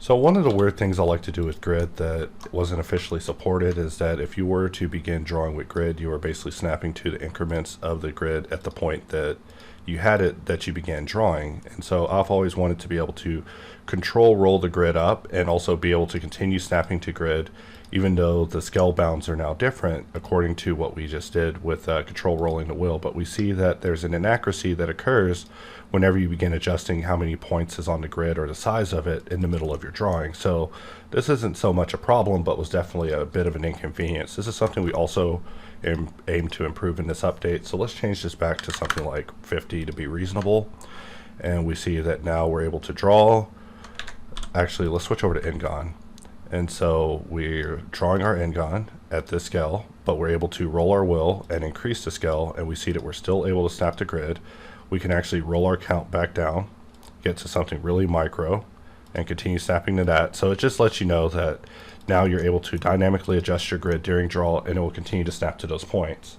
So one of the weird things I like to do with grid that wasn't officially supported is that if you were to begin drawing with grid, you were basically snapping to the increments of the grid at the point that you had it that you began drawing. And so I've always wanted to be able to control roll the grid up and also be able to continue snapping to grid even though the scale bounds are now different according to what we just did with control rolling the wheel. But we see that there's an inaccuracy that occurs whenever you begin adjusting how many points is on the grid or the size of it in the middle of your drawing. So this isn't so much a problem, but was definitely a bit of an inconvenience. This is something we also aim to improve in this update. So let's change this back to something like 50 to be reasonable. And we see that now we're able to draw. Actually, let's switch over to Ngon. And so we're drawing our Ngon at this scale, but we're able to roll our wheel and increase the scale, and we see that we're still able to snap to grid. We can actually roll our count back down, get to something really micro, and continue snapping to that. So it just lets you know that now you're able to dynamically adjust your grid during draw, and it will continue to snap to those points.